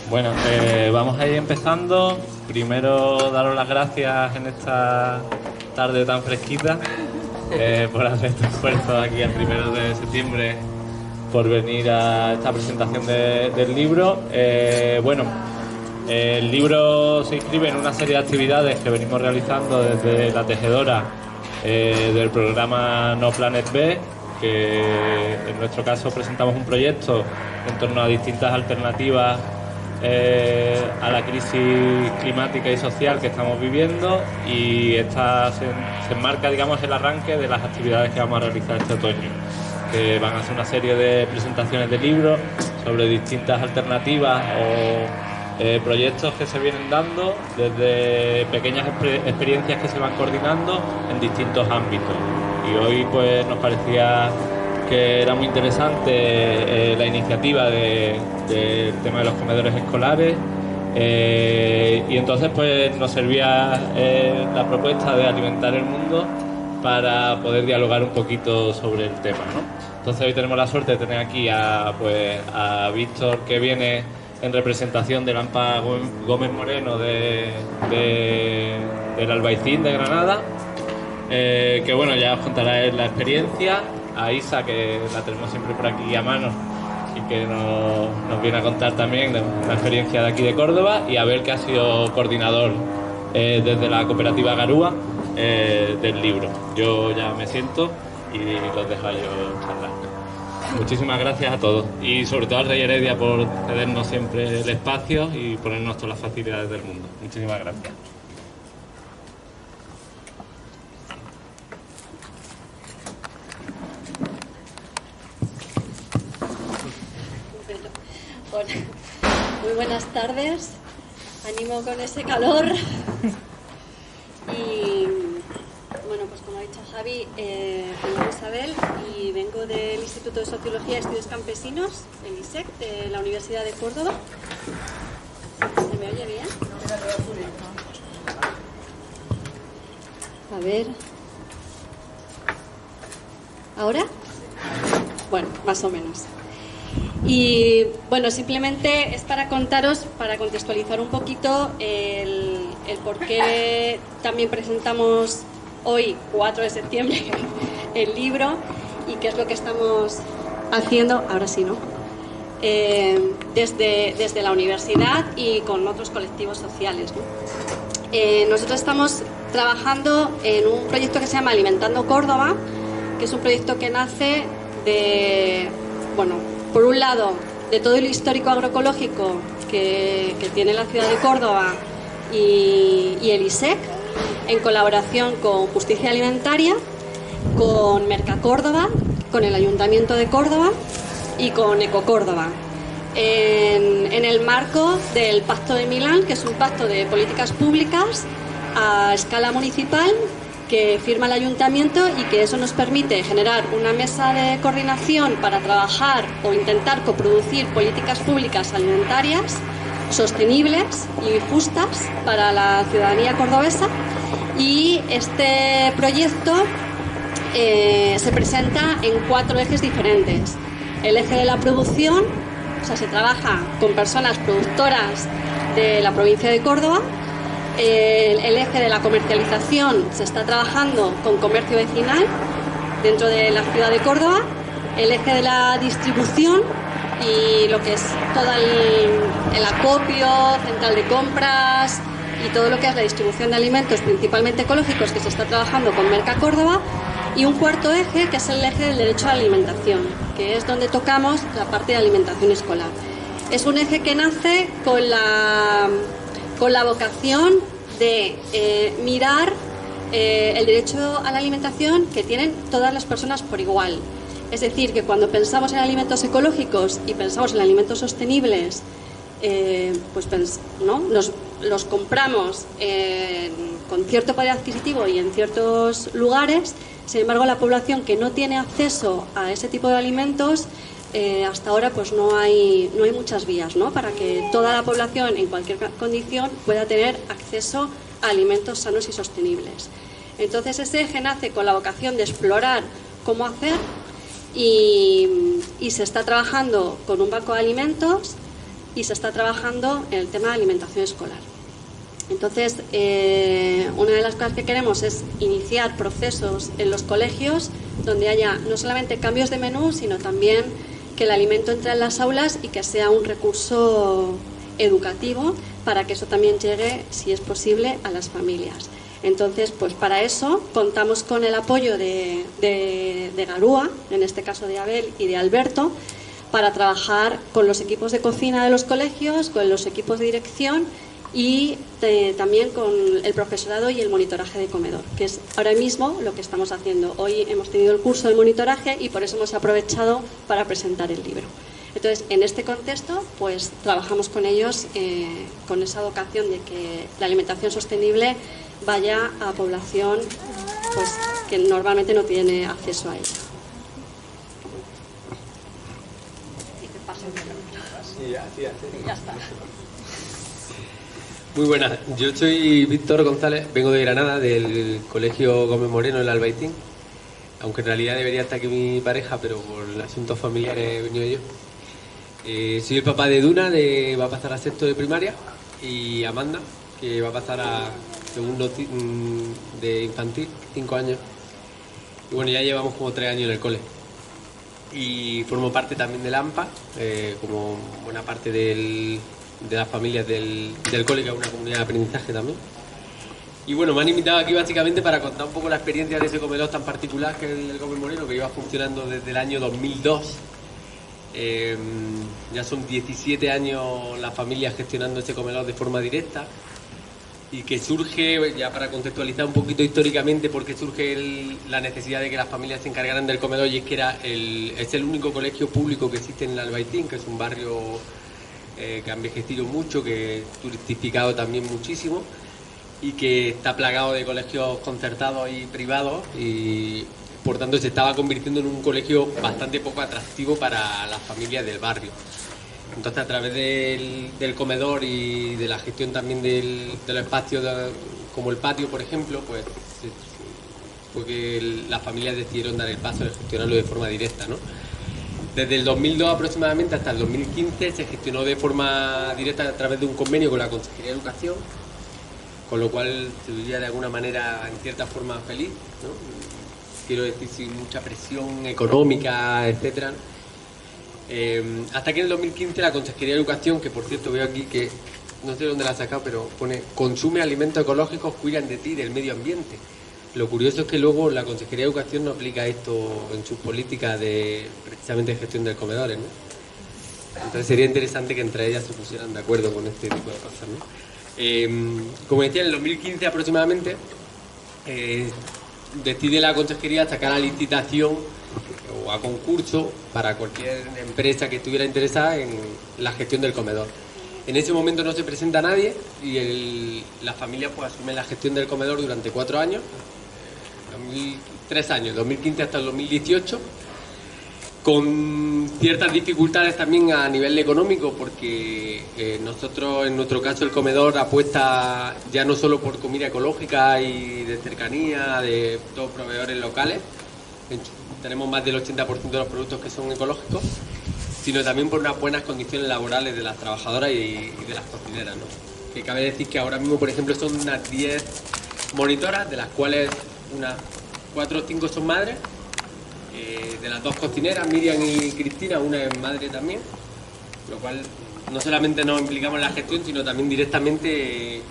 Bueno, vamos a ir empezando. Primero, daros las gracias en esta tarde tan fresquita por hacer este esfuerzo aquí el 1 de septiembre por venir a esta presentación del libro. El libro se inscribe en una serie de actividades que venimos realizando desde La Tejedora del programa No Planet B, que en nuestro caso presentamos un proyecto en torno a distintas alternativas a la crisis climática y social que estamos viviendo, y esta se enmarca, digamos, el arranque de las actividades que vamos a realizar este otoño, que van a ser una serie de presentaciones de libros sobre distintas alternativas o proyectos que se vienen dando desde pequeñas experiencias que se van coordinando en distintos ámbitos. Y hoy pues nos parecía que era muy interesante la iniciativa del tema de los comedores escolares, y entonces pues nos servía la propuesta de Alimentar el Mundo para poder dialogar un poquito sobre el tema, ¿no? Entonces hoy tenemos la suerte de tener aquí a Víctor, que viene en representación del AMPA Gómez Moreno del Albaicín de Granada, que bueno, ya os contará la experiencia. A Isa, que la tenemos siempre por aquí a mano y que nos viene a contar también la experiencia de aquí de Córdoba, y a Abel, que ha sido coordinador desde la cooperativa Garúa del libro. Yo ya me siento y los dejo a ellos charlar. Muchísimas gracias a todos, y sobre todo al Rey Heredia por cedernos siempre el espacio y ponernos todas las facilidades del mundo. Muchísimas gracias. Hola. Muy buenas tardes. Ánimo con ese calor. Y bueno, pues como ha dicho Javi, mi nombre es Isabel y vengo del Instituto de Sociología y Estudios Campesinos, el ISEC, de la Universidad de Córdoba. ¿Se me oye bien? A ver. ¿Ahora? Bueno, más o menos. Y bueno, simplemente es para contaros, para contextualizar un poquito el por qué también presentamos hoy, 4 de septiembre, el libro, y qué es lo que estamos haciendo, ahora sí, ¿no? Desde la universidad y con otros colectivos sociales, ¿no? Nosotros estamos trabajando en un proyecto que se llama Alimentando Córdoba, que es un proyecto que nace de, bueno, por un lado, de todo el histórico agroecológico que tiene la ciudad de Córdoba y el ISEC, en colaboración con Justicia Alimentaria, con Mercacórdoba, con el Ayuntamiento de Córdoba y con Ecocórdoba, en el marco del Pacto de Milán, que es un pacto de políticas públicas a escala municipal que firma el Ayuntamiento, y que eso nos permite generar una mesa de coordinación para trabajar o intentar coproducir políticas públicas alimentarias sostenibles y justas para la ciudadanía cordobesa. Y este proyecto se presenta en 4 ejes diferentes. El eje de la producción, o sea, se trabaja con personas productoras de la provincia de Córdoba. El eje de la comercialización, se está trabajando con comercio vecinal dentro de la ciudad de Córdoba. El eje de la distribución y lo que es todo el acopio, central de compras y todo lo que es la distribución de alimentos, principalmente ecológicos, que se está trabajando con Mercacórdoba. Y un 4.º eje, que es el eje del derecho a la alimentación, que es donde tocamos la parte de alimentación escolar. Es un eje que nace con la vocación de mirar el derecho a la alimentación que tienen todas las personas por igual. Es decir, que cuando pensamos en alimentos ecológicos y pensamos en alimentos sostenibles, ¿no? los compramos con cierto poder adquisitivo y en ciertos lugares. Sin embargo, la población que no tiene acceso a ese tipo de alimentos, hasta ahora pues no hay muchas vías, ¿no?, para que toda la población en cualquier condición pueda tener acceso a alimentos sanos y sostenibles. Entonces ese eje nace con la vocación de explorar cómo hacer, y se está trabajando con un banco de alimentos y se está trabajando en el tema de alimentación escolar. Entonces, una de las cosas que queremos es iniciar procesos en los colegios donde haya no solamente cambios de menú, sino también que el alimento entre en las aulas y que sea un recurso educativo para que eso también llegue, si es posible, a las familias. Entonces, pues para eso contamos con el apoyo de Garúa, en este caso de Abel y de Alberto, para trabajar con los equipos de cocina de los colegios, con los equipos de dirección y también con el profesorado y el monitoraje de comedor, que es ahora mismo lo que estamos haciendo. Hoy hemos tenido el curso de monitoraje y por eso hemos aprovechado para presentar el libro. Entonces, en este contexto, pues trabajamos con ellos con esa vocación de que la alimentación sostenible vaya a población pues, que normalmente no tiene acceso a ella. Y ya está. Muy buenas, yo soy Víctor González, vengo de Granada, del Colegio Gómez Moreno, el Albaitín, aunque en realidad debería estar aquí mi pareja, pero por asuntos familiares he venido yo. Soy el papá de Duna, va a pasar a sexto de primaria, y Amanda, que va a pasar a segundo de infantil, 5 años. Y bueno, ya llevamos como 3 años en el cole. Y formo parte también del AMPA, como buena parte de las familias del cole, que es una comunidad de aprendizaje también. Y bueno, me han invitado aquí básicamente para contar un poco la experiencia de ese comedor tan particular que es el Gómez Moreno, que lleva funcionando desde el año 2002. Ya son 17 años las familias gestionando este comedor de forma directa, y que surge, ya para contextualizar un poquito históricamente, porque surge la necesidad de que las familias se encargaran del comedor, y es que es el único colegio público que existe en el Albaitín, que es un barrio que ha envejecido mucho, que es turistificado también muchísimo, y que está plagado de colegios concertados y privados, y por tanto se estaba convirtiendo en un colegio bastante poco atractivo para las familias del barrio. Entonces, a través del comedor y de la gestión también de los espacios como el patio, por ejemplo, pues fue que las familias decidieron dar el paso de gestionarlo de forma directa, ¿no? Desde el 2002 aproximadamente hasta el 2015 se gestionó de forma directa a través de un convenio con la Consejería de Educación, con lo cual se vivía de alguna manera, en cierta forma, feliz, ¿no? Quiero decir, sin mucha presión económica, etcétera. Hasta que en el 2015 la Consejería de Educación, que por cierto veo aquí que no sé dónde la ha sacado, pero pone: consume alimentos ecológicos, cuidan de ti y del medio ambiente. Lo curioso es que luego la Consejería de Educación no aplica esto en sus políticas de precisamente gestión de comedores, ¿no? Entonces sería interesante que entre ellas se pusieran de acuerdo con este tipo de cosas, ¿no? Como decía, en el 2015 aproximadamente decide la Consejería sacar a licitación o a concurso para cualquier empresa que estuviera interesada en la gestión del comedor. En ese momento no se presenta nadie y la familia pues asume la gestión del comedor durante 4 años, 3 años, 2015 hasta el 2018, con ciertas dificultades también a nivel económico, porque nosotros, en nuestro caso, el comedor apuesta ya no solo por comida ecológica y de cercanía, de todos proveedores locales, tenemos más del 80% de los productos que son ecológicos, sino también por unas buenas condiciones laborales de las trabajadoras y de las cocineras, ¿no? Que cabe decir que ahora mismo, por ejemplo, son unas 10 monitoras, de las cuales unas 4 o 5 son madres. De las 2 cocineras, Miriam y Cristina, una es madre también, lo cual no solamente nos implicamos en la gestión, sino también directamente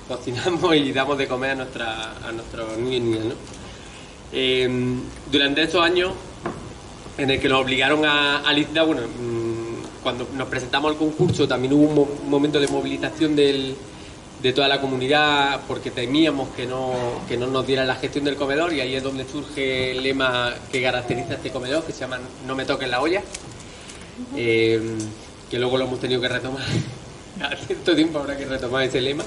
cocinamos y damos de comer a nuestros niños y niñas, ¿no? Durante esos años en el que nos obligaron a licitar, bueno, cuando nos presentamos al concurso también hubo un momento de movilización de toda la comunidad, porque temíamos que no nos dieran la gestión del comedor, y ahí es donde surge el lema que caracteriza este comedor, que se llama "No me toques la olla", que luego lo hemos tenido que retomar. A cierto tiempo habrá que retomar ese lema.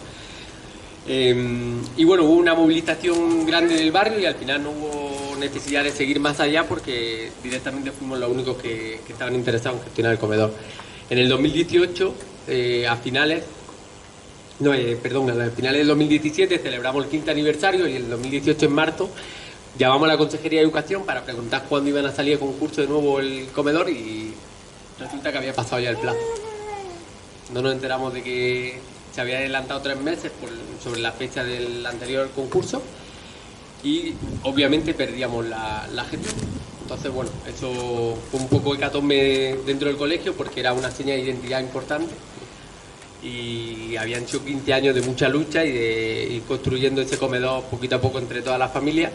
Y bueno, hubo una movilización grande del barrio y al final no hubo necesidad de seguir más allá, porque directamente fuimos los únicos que estaban interesados en gestionar el comedor. En el 2018, a finales del 2017 celebramos el 5º aniversario, y el 2018 en marzo Llamamos a la Consejería de Educación para preguntar cuándo iban a salir a concurso de nuevo el comedor y resulta que había pasado ya el plazo. No nos enteramos de que se había adelantado 3 meses sobre la fecha del anterior concurso y obviamente perdíamos la gestión. Entonces, bueno, eso fue un poco hecatombe dentro del colegio porque era una seña de identidad importante y habían sido 15 años de mucha lucha y de ir construyendo ese comedor poquito a poco entre todas las familias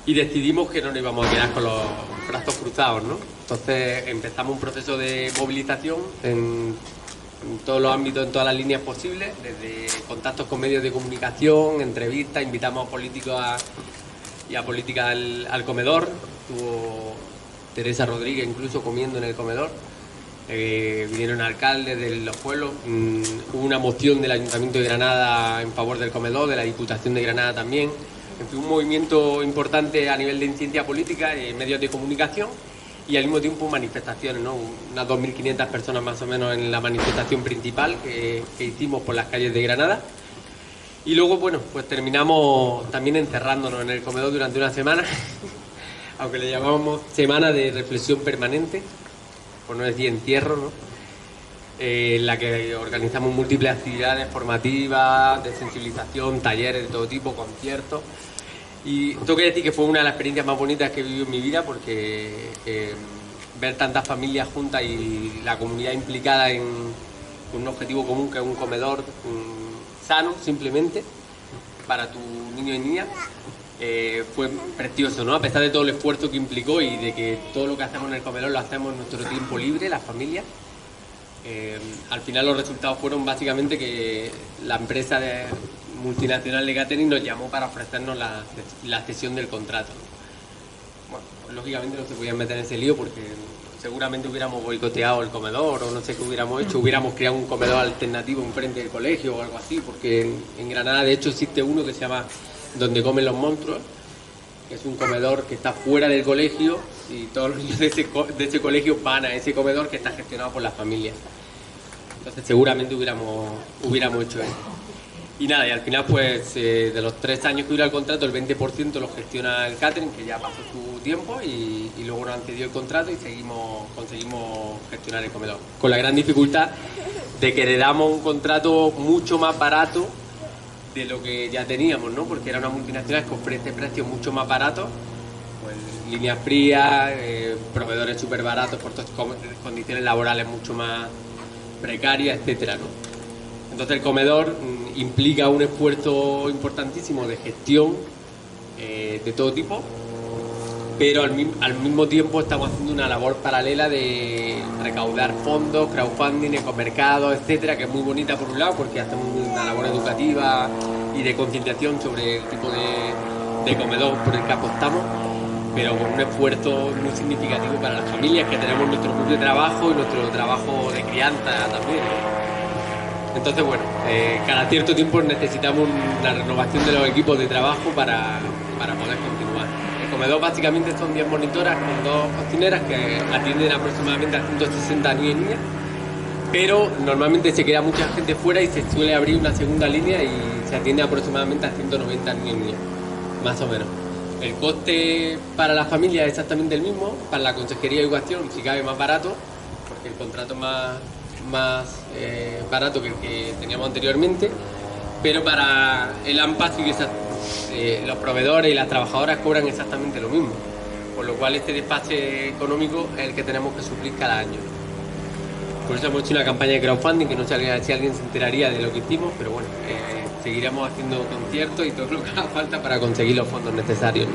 y decidimos que no nos íbamos a quedar con los brazos cruzados, ¿no? Entonces empezamos un proceso de movilización en todos los ámbitos, en todas las líneas posibles, desde contactos con medios de comunicación, entrevistas, invitamos a políticos y a políticas al comedor. Estuvo Teresa Rodríguez incluso comiendo en el comedor. Vinieron alcaldes de los pueblos. Hubo una moción del Ayuntamiento de Granada en favor del comedor, de la Diputación de Granada también. En fin, un movimiento importante a nivel de incidencia política y medios de comunicación y al mismo tiempo manifestaciones, ¿no? Unas 2.500 personas más o menos en la manifestación principal que hicimos por las calles de Granada. Y luego, bueno, pues terminamos también encerrándonos en el comedor durante una semana, aunque le llamamos semana de reflexión permanente, por no decir encierro, ¿no? En la que organizamos múltiples actividades formativas, de sensibilización, talleres de todo tipo, conciertos. Y tengo que decir que fue una de las experiencias más bonitas que he vivido en mi vida porque ver tantas familias juntas y la comunidad implicada en un objetivo común que es un comedor sano, simplemente, para tu niño y niña, fue precioso, ¿no? A pesar de todo el esfuerzo que implicó y de que todo lo que hacemos en el comedor lo hacemos en nuestro tiempo libre, las familias. Al final los resultados fueron básicamente que la empresa multinacional de catering nos llamó para ofrecernos la cesión del contrato. Bueno, pues, lógicamente no se podían meter en ese lío porque seguramente hubiéramos boicoteado el comedor o no sé qué hubiéramos hecho, hubiéramos creado un comedor alternativo enfrente del colegio o algo así, porque en Granada de hecho existe uno que se llama Donde Comen los Monstruos, que es un comedor que está fuera del colegio y todos los niños de ese colegio van a ese comedor que está gestionado por las familias. Entonces seguramente hubiéramos hecho eso. Y nada, y al final pues de los 3 años que dura el contrato, el 20% lo gestiona el catering, que ya pasó su tiempo, y luego nos han cedido el contrato y conseguimos gestionar el comedor. Con la gran dificultad de que heredamos un contrato mucho más barato de lo que ya teníamos, ¿no? Porque era una multinacional que ofrece precios mucho más baratos, pues líneas frías, proveedores súper baratos por todas condiciones laborales mucho más precarias, etcétera, ¿no? Entonces el comedor implica un esfuerzo importantísimo de gestión de todo tipo, pero al mismo tiempo estamos haciendo una labor paralela de recaudar fondos, crowdfunding, ecomercados, etcétera, que es muy bonita por un lado porque hacemos una labor educativa y de concienciación sobre el tipo de comedor por el que apostamos, pero con un esfuerzo muy significativo para las familias que tenemos nuestro propio trabajo y nuestro trabajo de crianza también. Entonces, bueno, cada cierto tiempo necesitamos una renovación de los equipos de trabajo para poder continuar. El comedor básicamente son 10 monitoras con 2 cocineras que atienden aproximadamente a 160 niños y niñas, pero normalmente se queda mucha gente fuera y se suele abrir una segunda línea y se atiende aproximadamente a 190 niños y niñas, más o menos. El coste para la familia es exactamente el mismo, para la Consejería de Educación si cabe más barato, porque el contrato es más barato que el que teníamos anteriormente, pero para el AMPA sí que los proveedores y las trabajadoras cobran exactamente lo mismo, por lo cual este despache económico es el que tenemos que suplir cada año. Por eso hemos hecho una campaña de crowdfunding que no sé si alguien se enteraría de lo que hicimos, pero bueno, seguiremos haciendo conciertos y todo lo que haga falta para conseguir los fondos necesarios.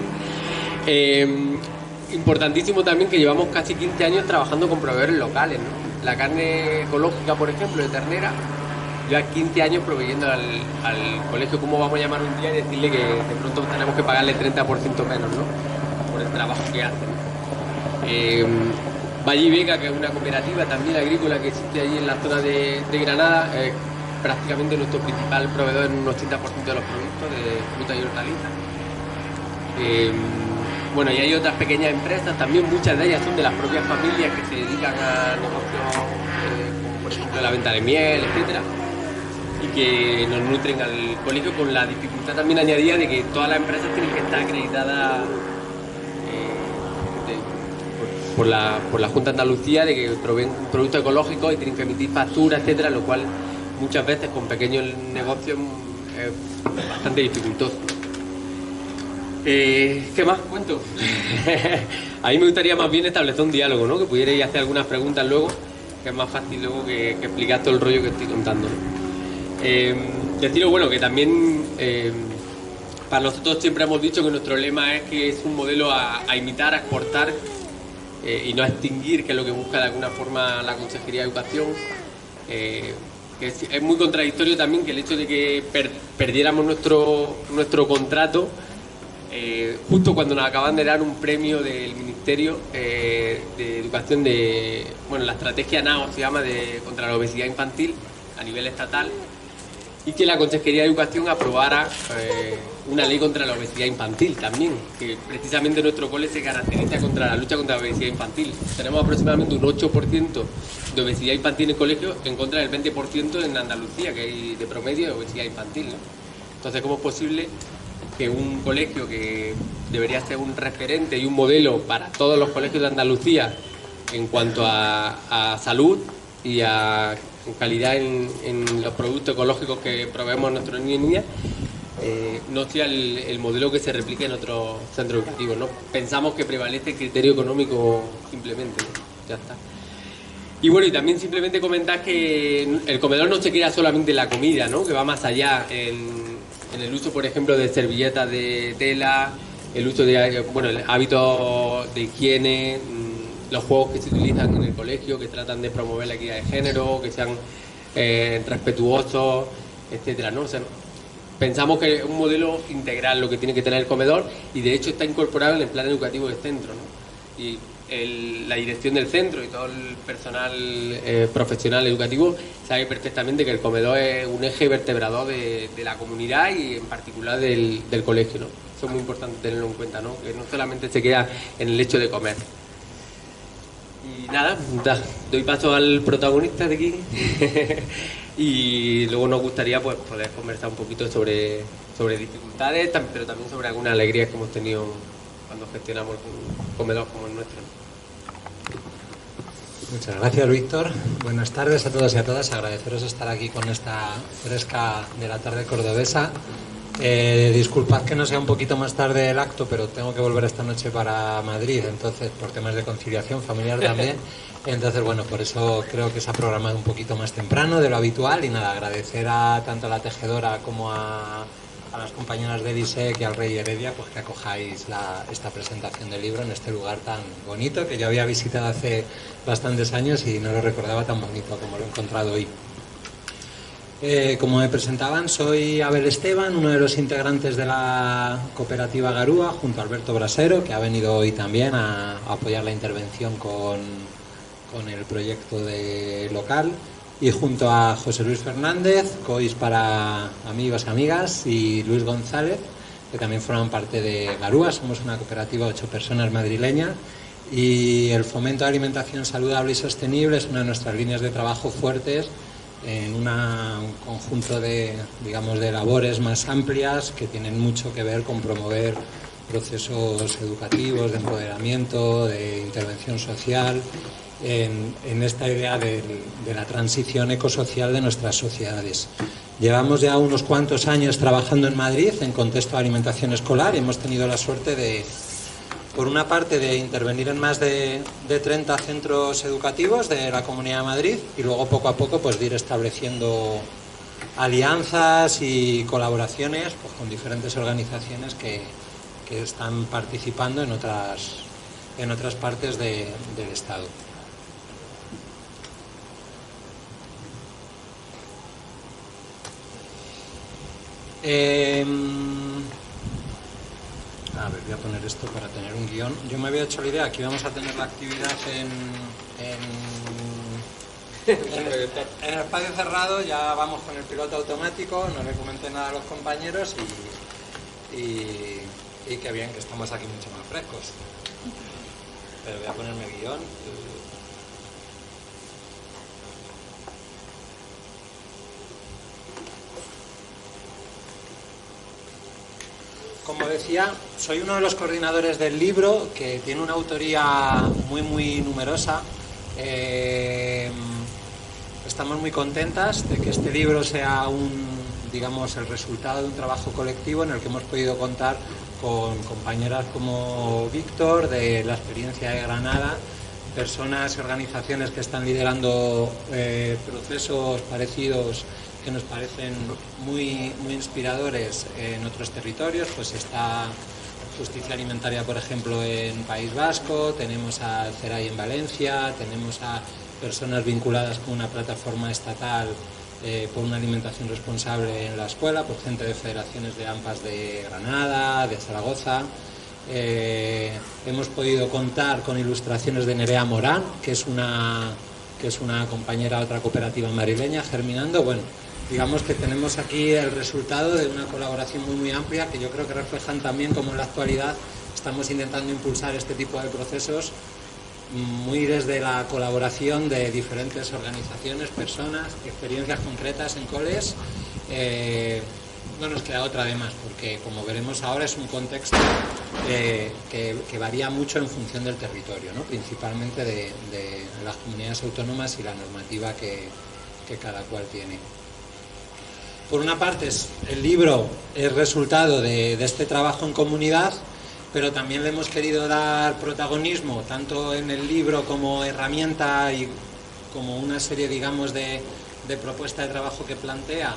Importantísimo también que llevamos casi 15 años trabajando con proveedores locales, ¿no? La carne ecológica, por ejemplo, de ternera, lleva 15 años proveyendo al colegio, ¿cómo vamos a llamar un día y decirle que de pronto tenemos que pagarle 30% menos, ¿no? Por el trabajo que hacen. Valle y Vega, que es una cooperativa también agrícola que existe allí en la zona de Granada, es prácticamente nuestro principal proveedor en un 80% de los productos de fruta y hortalizas. Bueno, y hay otras pequeñas empresas, también muchas de ellas son de las propias familias que se dedican a negocios, como por ejemplo la venta de miel, etcétera. y que nos nutren al colegio, con la dificultad también añadida de que todas las empresas tienen que estar acreditadas por la Junta de Andalucía, de que proveen productos ecológicos y tienen que emitir facturas, etcétera, lo cual muchas veces con pequeños negocios es bastante dificultoso. ¿Qué más cuento? A mí me gustaría más bien establecer un diálogo, ¿no? Que pudierais hacer algunas preguntas luego, que es más fácil luego que explicar todo el rollo que estoy contando, ¿no? Deciros, bueno, que también para nosotros siempre hemos dicho que nuestro lema es que es un modelo a imitar, a exportar y no a extinguir, que es lo que busca de alguna forma la Consejería de Educación. Que es muy contradictorio también que el hecho de que perdiéramos nuestro contrato justo cuando nos acaban de dar un premio del Ministerio de Educación la estrategia NAO se llama, contra la obesidad infantil a nivel estatal, y que la Consejería de Educación aprobara una ley contra la obesidad infantil también, que precisamente nuestro cole se caracteriza contra la lucha contra la obesidad infantil. Tenemos aproximadamente un 8% de obesidad infantil en el colegio, en contra del 20% en Andalucía, que hay de promedio de obesidad infantil, ¿no? Entonces, ¿cómo es posible que un colegio que debería ser un referente y un modelo para todos los colegios de Andalucía en cuanto a salud y a calidad en los productos ecológicos que proveemos a nuestros niños y niñas, no sea el modelo que se replique en otros centros educativos, ¿no? Pensamos que prevalece el criterio económico simplemente, ¿no? Ya está. Y bueno, y también simplemente comentar que el comedor no se queda solamente en la comida, ¿no? Que va más allá en el uso, por ejemplo, de servilletas de tela, el uso de el hábito de higiene, los juegos que se utilizan en el colegio, que tratan de promover la equidad de género, que sean respetuosos, etcétera, ¿no? O sea, pensamos que es un modelo integral lo que tiene que tener el comedor, y de hecho está incorporado en el plan educativo del centro, ¿no? Y la dirección del centro y todo el personal profesional educativo sabe perfectamente que el comedor es un eje vertebrador de la comunidad y en particular del colegio, ¿no? Eso es muy importante tenerlo en cuenta, ¿no? Que no solamente se queda en el hecho de comer. Y nada, doy paso al protagonista de aquí y luego nos gustaría pues poder conversar un poquito sobre dificultades, pero también sobre algunas alegrías que hemos tenido cuando gestionamos un comedor como el nuestro. Muchas gracias, Víctor. Buenas tardes a todos y a todas. Agradeceros estar aquí con esta fresca de la tarde cordobesa. Disculpad que no sea un poquito más tarde el acto, pero tengo que volver esta noche para Madrid, entonces por temas de conciliación familiar también. Entonces, bueno, por eso creo que se ha programado un poquito más temprano de lo habitual. Y nada, agradecer tanto a la tejedora como a las compañeras de ISEC y al Rey Heredia, pues que acojáis esta presentación del libro en este lugar tan bonito, que yo había visitado hace bastantes años y no lo recordaba tan bonito como lo he encontrado hoy. Como me presentaban, soy Abel Esteban, uno de los integrantes de la cooperativa Garúa, junto a Alberto Brasero, que ha venido hoy también a apoyar la intervención con el proyecto de local, y junto a José Luis Fernández, COIS para amigos y amigas, y Luis González, que también forman parte de Garúa. Somos una cooperativa de 8 personas madrileña, y el fomento de alimentación saludable y sostenible es una de nuestras líneas de trabajo fuertes en un conjunto de labores más amplias que tienen mucho que ver con promover procesos educativos, de empoderamiento, de intervención social, en esta idea de la transición ecosocial de nuestras sociedades. Llevamos ya unos cuantos años trabajando en Madrid en contexto de alimentación escolar y hemos tenido la suerte por una parte, de intervenir en más de 30 centros educativos de la Comunidad de Madrid, y luego poco a poco pues de ir estableciendo alianzas y colaboraciones pues con diferentes organizaciones que están participando en otras partes del Estado. A ver, voy a poner esto para tener un guión. Yo me había hecho la idea que íbamos a tener la actividad en el espacio cerrado. Ya vamos con el piloto automático, no le comenté nada a los compañeros y qué bien que estamos aquí mucho más frescos. Pero voy a ponerme guión. Como decía, soy uno de los coordinadores del libro, que tiene una autoría muy numerosa. Estamos muy contentas de que este libro sea el resultado de un trabajo colectivo en el que hemos podido contar con compañeras como Víctor, de la experiencia de Granada, personas y organizaciones que están liderando procesos parecidos que nos parecen muy inspiradores en otros territorios. Pues está Justicia Alimentaria, por ejemplo, en País Vasco, tenemos a CERAI en Valencia, tenemos a personas vinculadas con una plataforma estatal por una alimentación responsable en la escuela, por gente de federaciones de AMPAs de Granada, de Zaragoza. Hemos podido contar con ilustraciones de Nerea Morán, que es una compañera de otra cooperativa madrileña, Germinando. Bueno, digamos que tenemos aquí el resultado de una colaboración muy amplia, que yo creo que reflejan también cómo en la actualidad estamos intentando impulsar este tipo de procesos muy desde la colaboración de diferentes organizaciones, personas, experiencias concretas en coles. No nos queda otra además, porque como veremos ahora es un contexto que varía mucho en función del territorio, ¿no? Principalmente de las comunidades autónomas y la normativa que cada cual tiene. Por una parte, el libro es resultado de este trabajo en comunidad, pero también le hemos querido dar protagonismo, tanto en el libro como herramienta y como una serie, digamos, de propuesta de trabajo que plantea,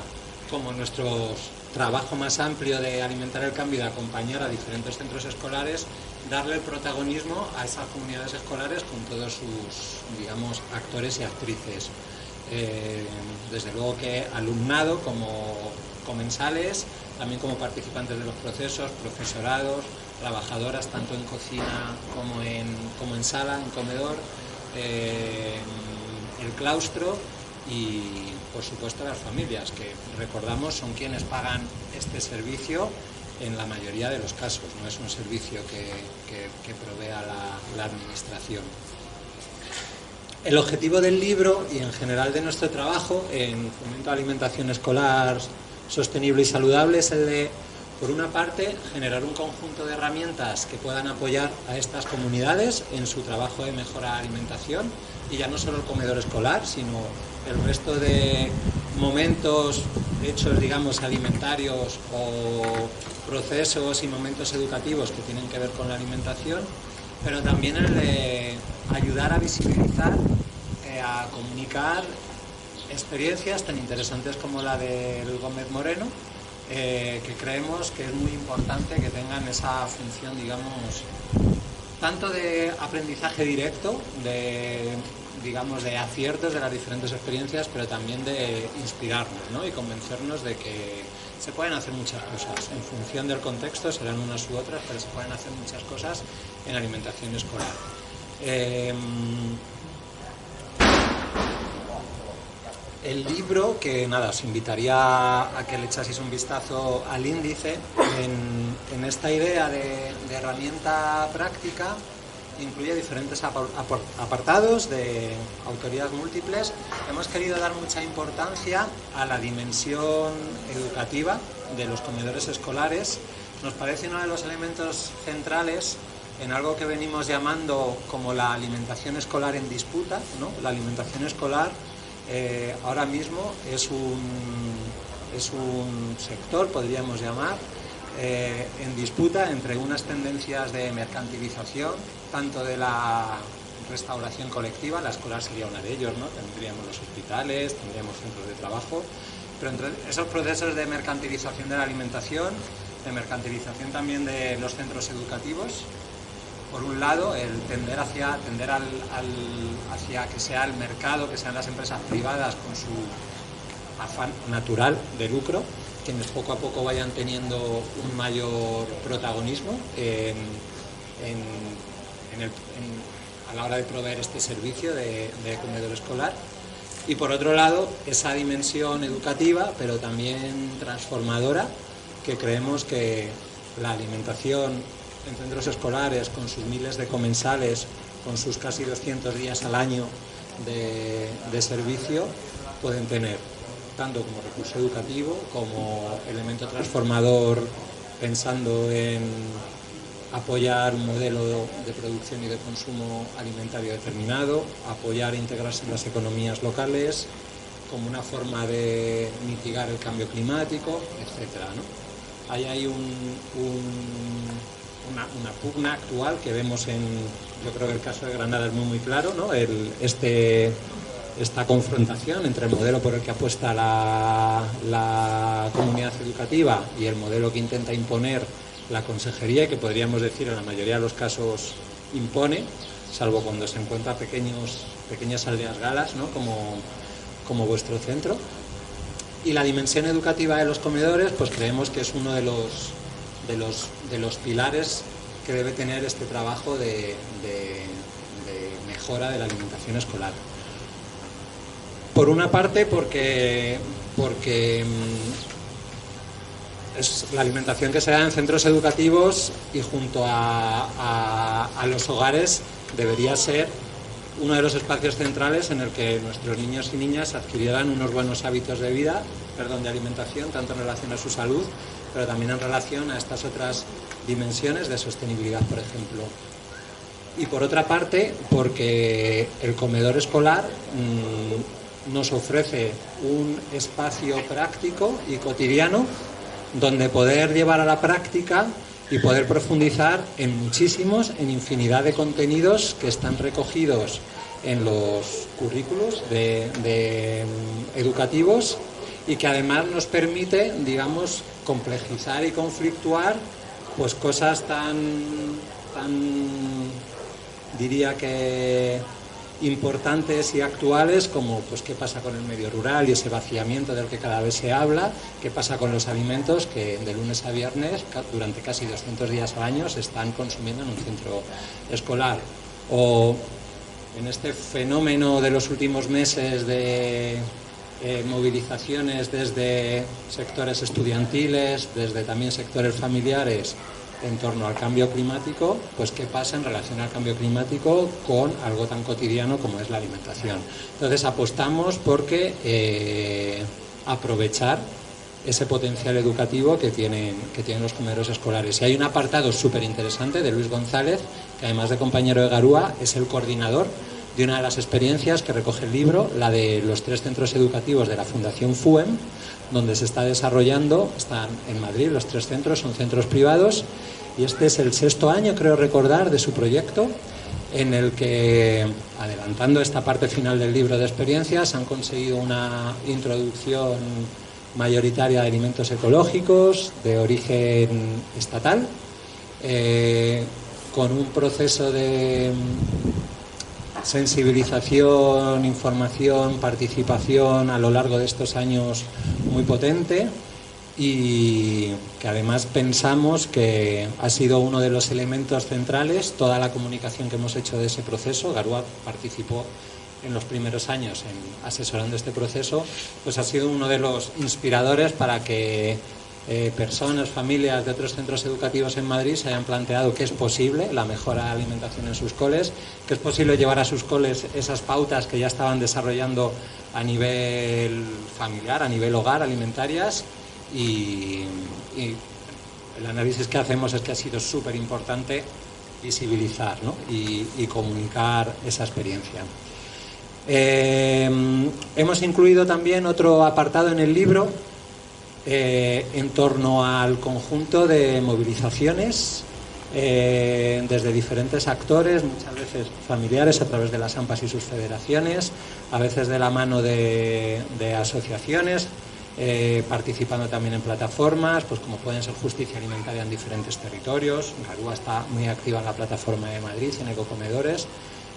como nuestro trabajo más amplio de alimentar el cambio y de acompañar a diferentes centros escolares, darle el protagonismo a esas comunidades escolares con todos sus, digamos, actores y actrices. Desde luego que alumnado como comensales, también como participantes de los procesos, profesorados, trabajadoras tanto en cocina como en sala, en comedor, el claustro y por supuesto las familias, que recordamos son quienes pagan este servicio en la mayoría de los casos, no es un servicio que provea la administración. El objetivo del libro y en general de nuestro trabajo en Fomento de Alimentación Escolar Sostenible y Saludable es el de, por una parte, generar un conjunto de herramientas que puedan apoyar a estas comunidades en su trabajo de mejora de alimentación, y ya no solo el comedor escolar, sino el resto de momentos, hechos, digamos, alimentarios o procesos y momentos educativos que tienen que ver con la alimentación, pero también el de ayudar a visibilizar, a comunicar experiencias tan interesantes como la del Gómez Moreno, que creemos que es muy importante que tengan esa función, digamos, tanto de aprendizaje directo, de aciertos de las diferentes experiencias, pero también de inspirarnos, ¿no? Y convencernos de que se pueden hacer muchas cosas. En función del contexto serán unas u otras, pero se pueden hacer muchas cosas en alimentación escolar. El libro, que nada, os invitaría a que le echaseis un vistazo al índice, en esta idea de herramienta práctica, incluye diferentes apartados de autorías múltiples. Hemos querido dar mucha importancia a la dimensión educativa de los comedores escolares. Nos parece uno de los elementos centrales en algo que venimos llamando como la alimentación escolar en disputa, ¿no? La alimentación escolar ahora mismo es un sector, podríamos llamar, en disputa entre unas tendencias de mercantilización, tanto de la restauración colectiva, la escolar sería una de ellos, ¿no? Tendríamos los hospitales, tendríamos centros de trabajo, pero entre esos procesos de mercantilización de la alimentación, de mercantilización también de los centros educativos, por un lado, el tender hacia que sea el mercado, que sean las empresas privadas con su afán natural de lucro, quienes poco a poco vayan teniendo un mayor protagonismo a la hora de proveer este servicio de comedor escolar. Y por otro lado, esa dimensión educativa, pero también transformadora, que creemos que la alimentación en centros escolares, con sus miles de comensales, con sus casi 200 días al año de servicio, pueden tener, tanto como recurso educativo, como elemento transformador pensando en apoyar un modelo de producción y de consumo alimentario determinado, apoyar e integrarse en las economías locales como una forma de mitigar el cambio climático, etcétera, ¿no? Ahí hay una pugna actual que vemos yo creo que el caso de Granada es muy claro, ¿no? Esta confrontación entre el modelo por el que apuesta la comunidad educativa y el modelo que intenta imponer la consejería, y que podríamos decir en la mayoría de los casos impone, salvo cuando se encuentra pequeñas aldeas galas, ¿no? como vuestro centro. Y la dimensión educativa de los comedores, pues creemos que es uno de los pilares que debe tener este trabajo de mejora de la alimentación escolar. Por una parte, porque es la alimentación que se da en centros educativos y junto a los hogares debería ser uno de los espacios centrales en el que nuestros niños y niñas adquirieran unos buenos hábitos de alimentación, tanto en relación a su salud, pero también en relación a estas otras dimensiones de sostenibilidad, por ejemplo. Y por otra parte, porque el comedor escolar nos ofrece un espacio práctico y cotidiano donde poder llevar a la práctica y poder profundizar en infinidad de contenidos que están recogidos en los currículos educativos y que además nos permite, digamos, complejizar y conflictuar pues cosas tan diría que importantes y actuales como pues qué pasa con el medio rural y ese vaciamiento del que cada vez se habla, qué pasa con los alimentos que de lunes a viernes durante casi 200 días al año se están consumiendo en un centro escolar, o en este fenómeno de los últimos meses de movilizaciones desde sectores estudiantiles, desde también sectores familiares en torno al cambio climático, pues qué pasa en relación al cambio climático con algo tan cotidiano como es la alimentación. Entonces apostamos porque aprovechar ese potencial educativo que tienen los comedores escolares. Y hay un apartado súper interesante de Luis González, que además de compañero de Garúa, es el coordinador de una de las experiencias que recoge el libro, la de los 3 centros educativos de la Fundación FUEM, donde se está desarrollando, están en Madrid, los 3 centros son centros privados, y este es el 6º año, creo recordar, de su proyecto, en el que, adelantando esta parte final del libro de experiencias, han conseguido una introducción mayoritaria de alimentos ecológicos de origen estatal, con un proceso de sensibilización, información, participación a lo largo de estos años muy potente, y que además pensamos que ha sido uno de los elementos centrales. Toda la comunicación que hemos hecho de ese proceso, Garúa participó en los primeros años asesorando este proceso, pues ha sido uno de los inspiradores para que personas, familias de otros centros educativos en Madrid se hayan planteado que es posible la mejora de la alimentación en sus coles, que es posible llevar a sus coles esas pautas que ya estaban desarrollando a nivel familiar, a nivel hogar, alimentarias, y el análisis que hacemos es que ha sido súper importante visibilizar, ¿no? y comunicar esa experiencia. Hemos incluido también otro apartado en el libro en torno al conjunto de movilizaciones desde diferentes actores, muchas veces familiares a través de las AMPAs y sus federaciones, a veces de la mano de asociaciones, participando también en plataformas, pues como pueden ser Justicia Alimentaria en diferentes territorios. Garúa está muy activa en la plataforma de Madrid, en Ecocomedores,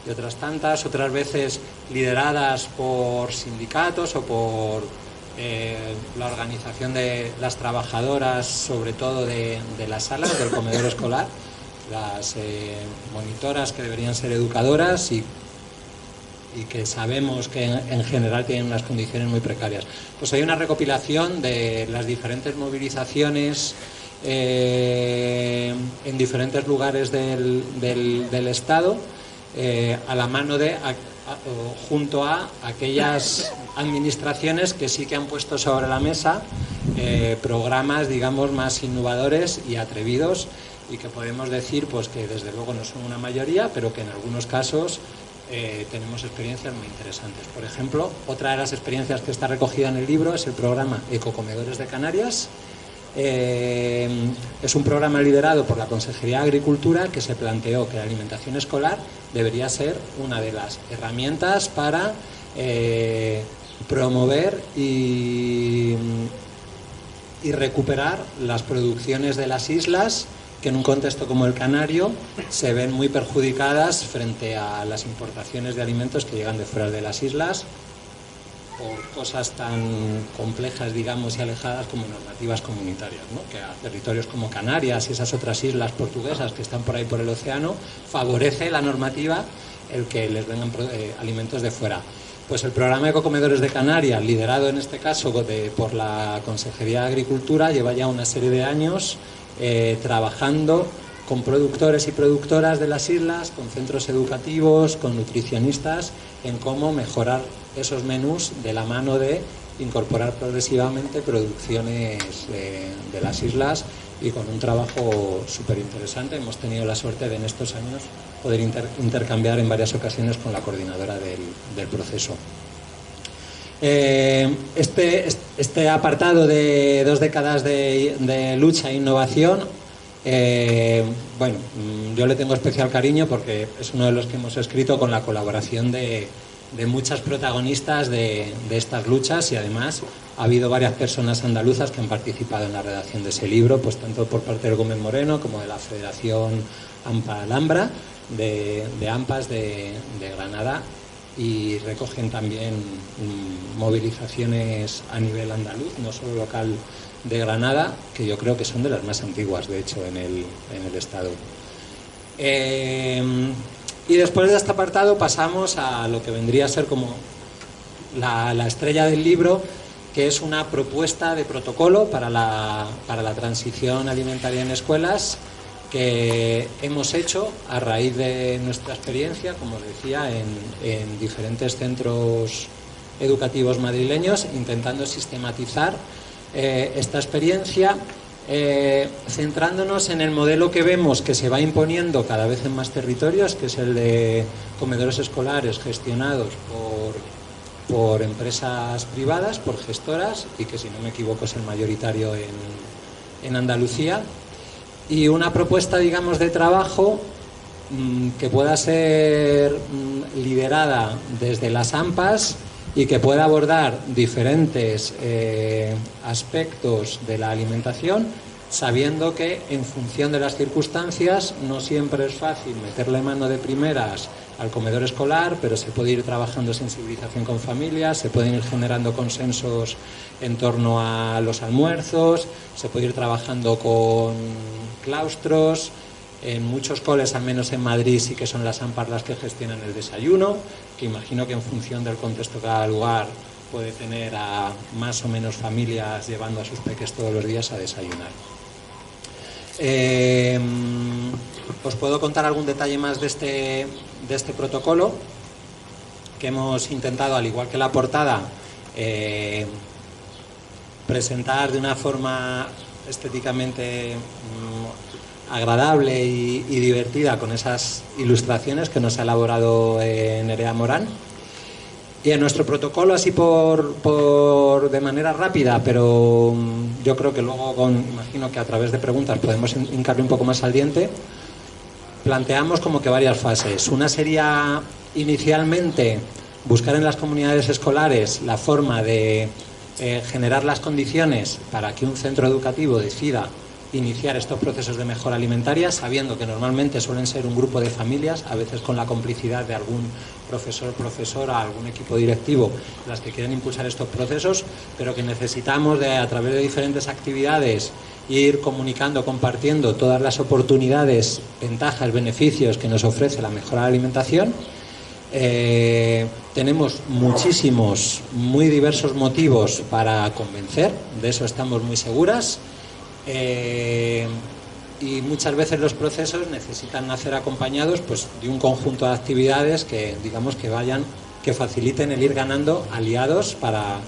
y otras tantas, otras veces lideradas por sindicatos o por la organización de las trabajadoras, sobre todo de las salas del comedor escolar, las monitoras que deberían ser educadoras y que sabemos que en general tienen unas condiciones muy precarias. Pues hay una recopilación de las diferentes movilizaciones en diferentes lugares del Estado, a la mano junto a aquellas administraciones que sí que han puesto sobre la mesa programas, digamos, más innovadores y atrevidos, y que podemos decir pues que desde luego no son una mayoría, pero que en algunos casos tenemos experiencias muy interesantes. Por ejemplo, otra de las experiencias que está recogida en el libro es el programa Ecocomedores de Canarias. Es un programa liderado por la Consejería de Agricultura, que se planteó que la alimentación escolar debería ser una de las herramientas para promover y recuperar las producciones de las islas, que en un contexto como el canario se ven muy perjudicadas frente a las importaciones de alimentos que llegan de fuera de las islas por cosas tan complejas, digamos, y alejadas como normativas comunitarias, ¿no? Que a territorios como Canarias y esas otras islas portuguesas que están por ahí por el océano favorece la normativa el que les vengan alimentos de fuera. Pues el programa Ecocomedores de Canarias, liderado en este caso por la Consejería de Agricultura, lleva ya una serie de años trabajando con productores y productoras de las islas, con centros educativos, con nutricionistas, en cómo mejorar esos menús de la mano de incorporar progresivamente producciones de las islas, y con un trabajo súper interesante. Hemos tenido la suerte de en estos años poder intercambiar en varias ocasiones con la coordinadora del proceso. Este apartado de 2 décadas de lucha e innovación, bueno, yo le tengo especial cariño porque es uno de los que hemos escrito con la colaboración de muchas protagonistas de estas luchas, y además ha habido varias personas andaluzas que han participado en la redacción de ese libro, pues tanto por parte del Gómez Moreno como de la Federación AMPA Alhambra, de AMPAs de Granada, y recogen también movilizaciones a nivel andaluz, no solo local, de Granada, que yo creo que son de las más antiguas, de hecho, en el Estado. Y después de este apartado pasamos a lo que vendría a ser como la estrella del libro, que es una propuesta de protocolo para la transición alimentaria en escuelas, que hemos hecho a raíz de nuestra experiencia, como decía, en diferentes centros educativos madrileños, intentando sistematizar esta experiencia, centrándonos en el modelo que vemos que se va imponiendo cada vez en más territorios, que es el de comedores escolares gestionados por empresas privadas, por gestoras, y que, si no me equivoco, es el mayoritario en Andalucía, y una propuesta, digamos, de trabajo que pueda ser liderada desde las AMPAs y que pueda abordar diferentes aspectos de la alimentación, sabiendo que en función de las circunstancias no siempre es fácil meterle mano de primeras al comedor escolar, pero se puede ir trabajando sensibilización con familias, se pueden ir generando consensos en torno a los almuerzos, se puede ir trabajando con claustros. En muchos coles, al menos en Madrid, sí que son las AMPAs las que gestionan el desayuno, que imagino que en función del contexto de cada lugar puede tener a más o menos familias llevando a sus peques todos los días a desayunar. Os puedo contar algún detalle más de este protocolo, que hemos intentado, al igual que la portada, presentar de una forma estéticamente agradable y divertida, con esas ilustraciones que nos ha elaborado Nerea Morán. Y en nuestro protocolo, así de manera rápida, pero yo creo que luego, imagino que a través de preguntas podemos hincarle un poco más al diente, planteamos como que varias fases. Una sería, inicialmente, buscar en las comunidades escolares la forma de generar las condiciones para que un centro educativo decida iniciar estos procesos de mejora alimentaria, sabiendo que normalmente suelen ser un grupo de familias, a veces con la complicidad de algún profesor, profesora, algún equipo directivo, las que quieren impulsar estos procesos, pero que necesitamos, a través de diferentes actividades, ir comunicando, compartiendo todas las oportunidades, ventajas, beneficios que nos ofrece la mejora de la alimentación. Tenemos muchísimos, muy diversos motivos para convencer, de eso estamos muy seguras. Y muchas veces los procesos necesitan ser acompañados, pues, de un conjunto de actividades que, digamos, que faciliten el ir ganando aliados para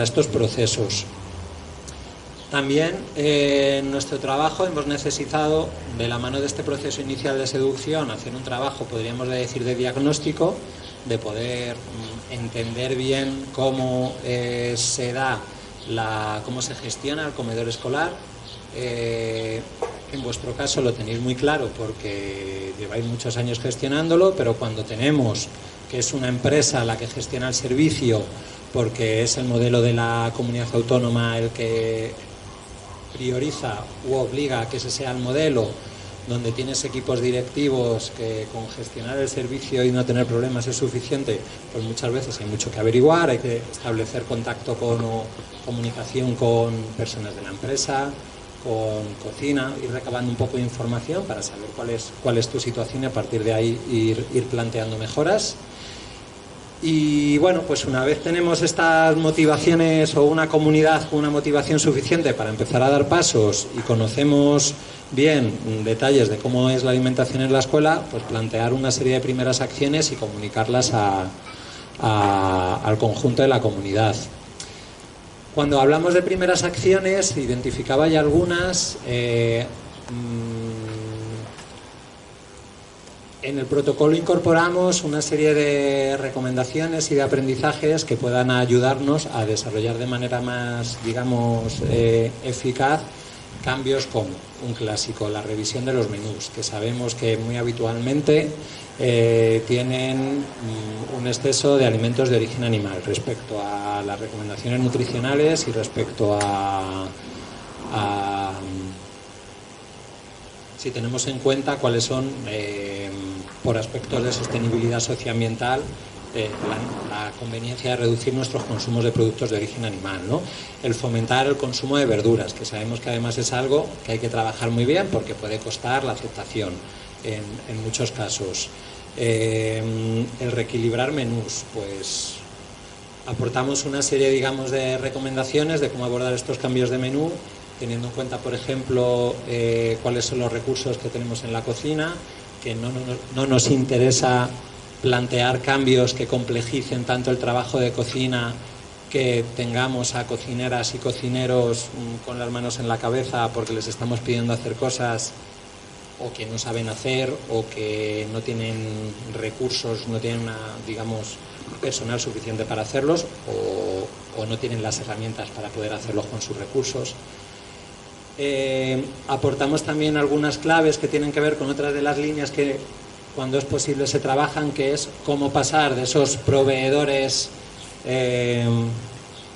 estos procesos. También en nuestro trabajo hemos necesitado, de la mano de este proceso inicial de seducción, hacer un trabajo, podríamos decir, de diagnóstico, de poder entender bien cómo se da, cómo se gestiona el comedor escolar. En vuestro caso lo tenéis muy claro porque lleváis muchos años gestionándolo, pero cuando tenemos que es una empresa la que gestiona el servicio, porque es el modelo de la comunidad autónoma el que prioriza u obliga a que ese sea el modelo, donde tienes equipos directivos que con gestionar el servicio y no tener problemas es suficiente, pues muchas veces hay mucho que averiguar, hay que establecer contacto o comunicación con personas de la empresa, con cocina, ir recabando un poco de información para saber cuál es tu situación y a partir de ahí ir planteando mejoras. Y bueno, pues una vez tenemos estas motivaciones o una comunidad con una motivación suficiente para empezar a dar pasos y conocemos bien detalles de cómo es la alimentación en la escuela, pues plantear una serie de primeras acciones y comunicarlas al conjunto de la comunidad. Cuando hablamos de primeras acciones, identificaba ya algunas. En el protocolo incorporamos una serie de recomendaciones y de aprendizajes que puedan ayudarnos a desarrollar de manera más, digamos, eficaz cambios como un clásico, la revisión de los menús, que sabemos que muy habitualmente tienen un exceso de alimentos de origen animal respecto a las recomendaciones nutricionales y respecto si tenemos en cuenta cuáles son, por aspectos de sostenibilidad socioambiental, la conveniencia de reducir nuestros consumos de productos de origen animal, ¿no? El fomentar el consumo de verduras, que sabemos que además es algo que hay que trabajar muy bien porque puede costar la aceptación en muchos casos. El reequilibrar menús, pues aportamos una serie, digamos, de recomendaciones de cómo abordar estos cambios de menú, teniendo en cuenta, por ejemplo, cuáles son los recursos que tenemos en la cocina, que no nos interesa plantear cambios que complejicen tanto el trabajo de cocina, que tengamos a cocineras y cocineros con las manos en la cabeza porque les estamos pidiendo hacer cosas o que no saben hacer o que no tienen recursos, no tienen digamos, personal suficiente para hacerlos o no tienen las herramientas para poder hacerlos con sus recursos. Aportamos también algunas claves que tienen que ver con otras de las líneas que cuando es posible se trabajan, que es cómo pasar de esos proveedores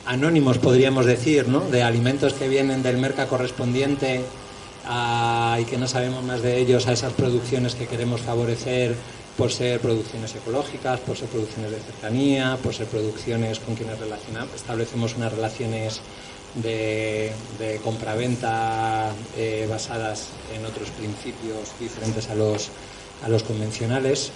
anónimos, podríamos decir, ¿no?, de alimentos que vienen del mercado correspondiente y que no sabemos más de ellos, a esas producciones que queremos favorecer por ser producciones ecológicas, por ser producciones de cercanía, por ser producciones con quienes establecemos unas relaciones de compraventa basadas en otros principios diferentes a los convencionales.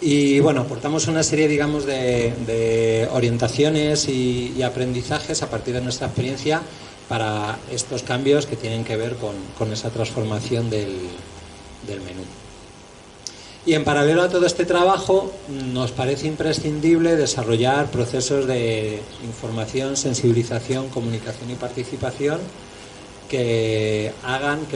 Y bueno, aportamos una serie, digamos, de orientaciones y aprendizajes a partir de nuestra experiencia para estos cambios que tienen que ver con esa transformación del menú. Y en paralelo a todo este trabajo, nos parece imprescindible desarrollar procesos de información, sensibilización, comunicación y participación que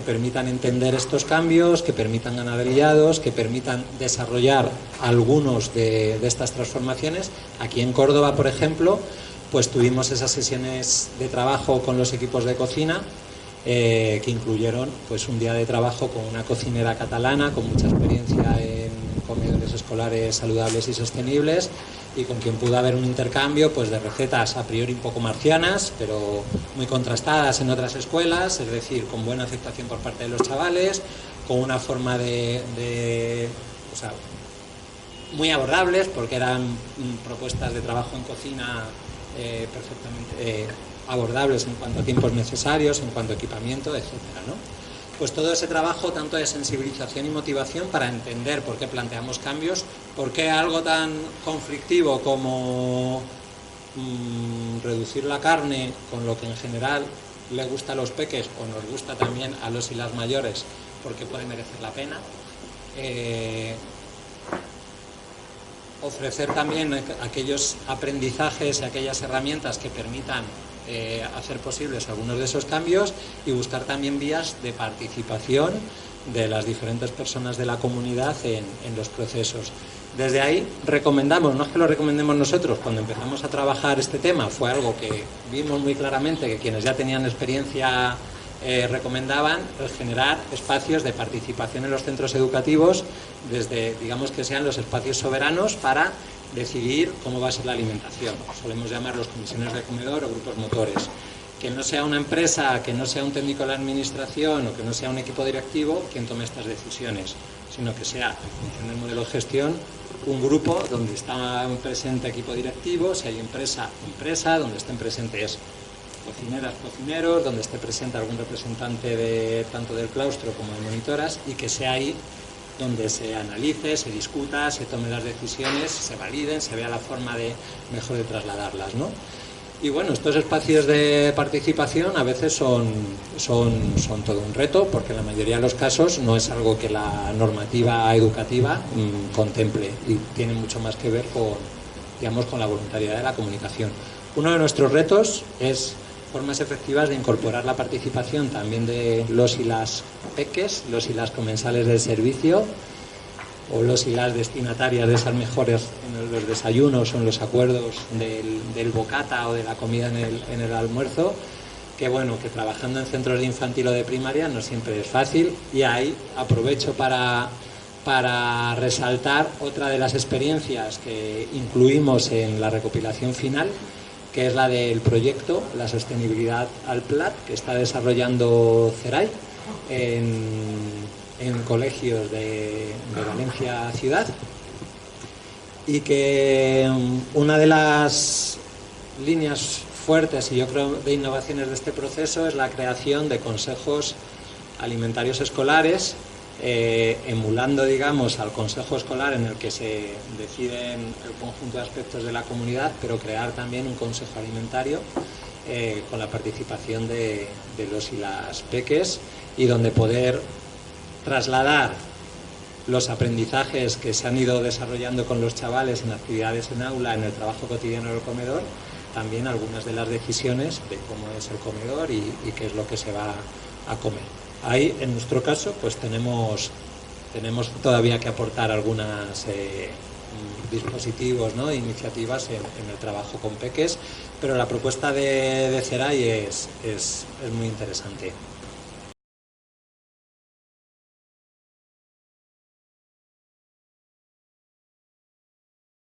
permitan entender estos cambios, que permitan ganar aliados, que permitan desarrollar algunos de estas transformaciones. Aquí en Córdoba, por ejemplo, pues tuvimos esas sesiones de trabajo con los equipos de cocina que incluyeron pues un día de trabajo con una cocinera catalana con mucha experiencia en comedores escolares saludables y sostenibles y con quien pudo haber un intercambio pues de recetas a priori un poco marcianas pero muy contrastadas en otras escuelas, es decir, con buena aceptación por parte de los chavales, con una forma o sea, muy abordables porque eran propuestas de trabajo en cocina perfectamente abordables en cuanto a tiempos necesarios, en cuanto a equipamiento, etcétera, ¿no? Pues todo ese trabajo tanto de sensibilización y motivación para entender por qué planteamos cambios, por qué algo tan conflictivo como reducir la carne, con lo que en general le gusta a los peques o nos gusta también a los y las mayores, porque puede merecer la pena. Ofrecer también aquellos aprendizajes y aquellas herramientas que permitan hacer posibles algunos de esos cambios y buscar también vías de participación de las diferentes personas de la comunidad en los procesos. Desde ahí recomendamos, no es que lo recomendemos nosotros, cuando empezamos a trabajar este tema fue algo que vimos muy claramente que quienes ya tenían experiencia recomendaban, generar espacios de participación en los centros educativos, desde, digamos, que sean los espacios soberanos para decidir cómo va a ser la alimentación. Solemos llamarlos comisiones de comedor o grupos motores. Que no sea una empresa, que no sea un técnico de la administración o que no sea un equipo directivo quien tome estas decisiones, sino que sea, en función del modelo de gestión, un grupo donde está presente equipo directivo, si hay empresa, donde estén presentes cocineras, cocineros, donde esté presente algún representante tanto del claustro como de monitoras, y que sea ahí donde se analice, se discuta, se tomen las decisiones, se validen, se vea la forma mejor de trasladarlas, ¿no? Y bueno, estos espacios de participación a veces son todo un reto, porque en la mayoría de los casos no es algo que la normativa educativa contemple, y tiene mucho más que ver con la voluntariedad de la comunicación. Uno de nuestros retos es formas efectivas de incorporar la participación también de los y las peques, los y las comensales del servicio, o los y las destinatarias de esas mejores en los desayunos o en los acuerdos del bocata o de la comida en el almuerzo, que trabajando en centros de infantil o de primaria no siempre es fácil, y ahí aprovecho para resaltar otra de las experiencias que incluimos en la recopilación final, que es la del proyecto La Sostenibilidad al Plat, que está desarrollando CERAI en colegios de Valencia ciudad, y que una de las líneas fuertes y yo creo de innovaciones de este proceso es la creación de consejos alimentarios escolares, emulando, digamos, al consejo escolar en el que se deciden el conjunto de aspectos de la comunidad, pero crear también un consejo alimentario con la participación de los y las peques, y donde poder trasladar los aprendizajes que se han ido desarrollando con los chavales en actividades en aula, en el trabajo cotidiano del comedor, también algunas de las decisiones de cómo es el comedor y qué es lo que se va a comer. Ahí, en nuestro caso, pues tenemos todavía que aportar algunos dispositivos, ¿no?, iniciativas en el trabajo con peques, pero la propuesta de CERAI es muy interesante.